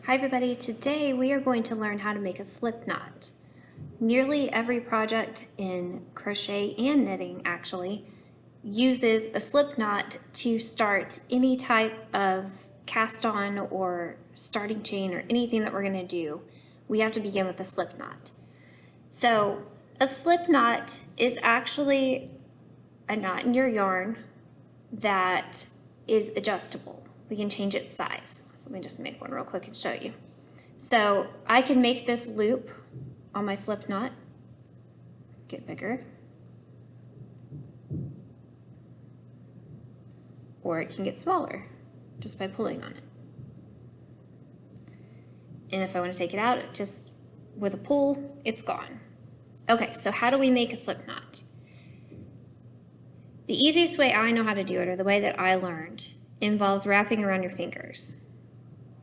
Hi everybody, today we are going to learn how to make a slip knot. Nearly every project in crochet and knitting actually uses a slip knot to start any type of cast on or starting chain or anything that we're going to do. We have to begin with a slip knot. So a slip knot is actually a knot in your yarn that is adjustable. We can change its size. So let me just make one real quick and show you. So I can make this loop on my slip knot, get bigger, or it can get smaller just by pulling on it. And if I want to take it out, just with a pull, it's gone. Okay, so how do we make a slip knot? The easiest way I know how to do it, or the way that I learned, involves wrapping around your fingers.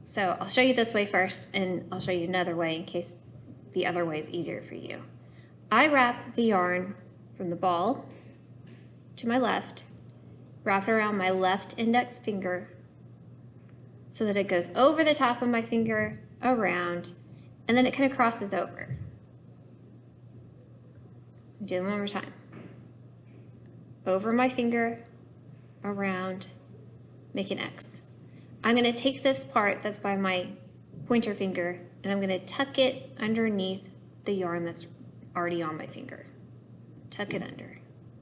So I'll show you this way first, and I'll show you another way in case the other way is easier for you. I wrap the yarn from the ball to my left, wrap it around my left index finger so that it goes over the top of my finger, around, and then it kind of crosses over. Do it one more time. Over my finger, around, make an X. I'm going to take this part that's by my pointer finger and I'm going to tuck it underneath the yarn that's already on my finger. Tuck it under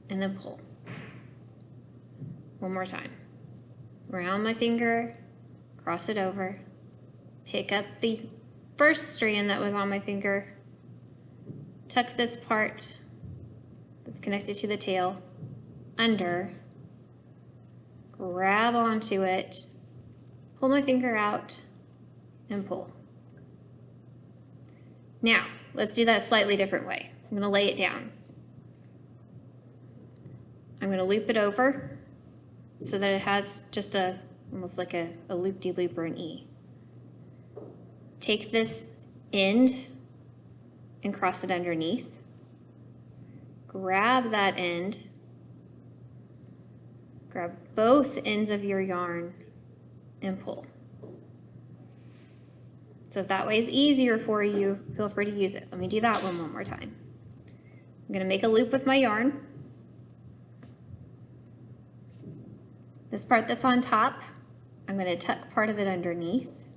and then pull. One more time. Around my finger, cross it over, pick up the first strand that was on my finger, tuck this part that's connected to the tail under, grab onto it, pull my finger out, and pull. Now, let's do that a slightly different way. I'm going to lay it down. I'm going to loop it over so that it has just almost like a loop-de-loop or an E. Take this end and cross it underneath. Grab that end. Grab both ends of your yarn and pull. So if that way is easier for you, feel free to use it. Let me do that one more time. I'm going to make a loop with my yarn. This part that's on top, I'm going to tuck part of it underneath.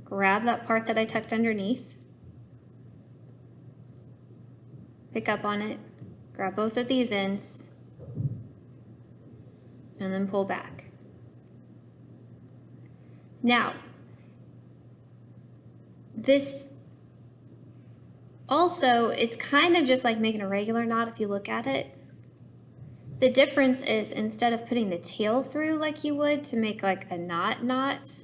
Grab that part that I tucked underneath. Pick up on it. Grab both of these ends. And then pull back. Now, this also, it's kind of just like making a regular knot if you look at it. The difference is instead of putting the tail through like you would to make like a knot,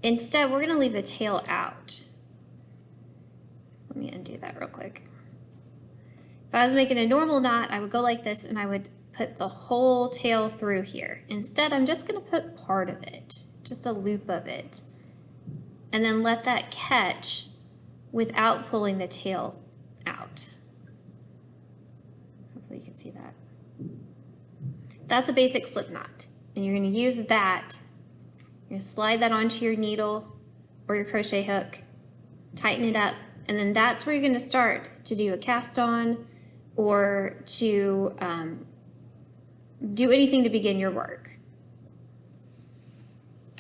instead we're going to leave the tail out. Let me undo that real quick. If I was making a normal knot, I would go like this and I would put the whole tail through here. Instead, I'm just going to put part of it, just a loop of it, and then let that catch without pulling the tail out. Hopefully you can see that. That's a basic slip knot, and you're going to use that. You're going to slide that onto your needle or your crochet hook, tighten it up, and then that's where you're going to start to do a cast on or to do anything to begin your work.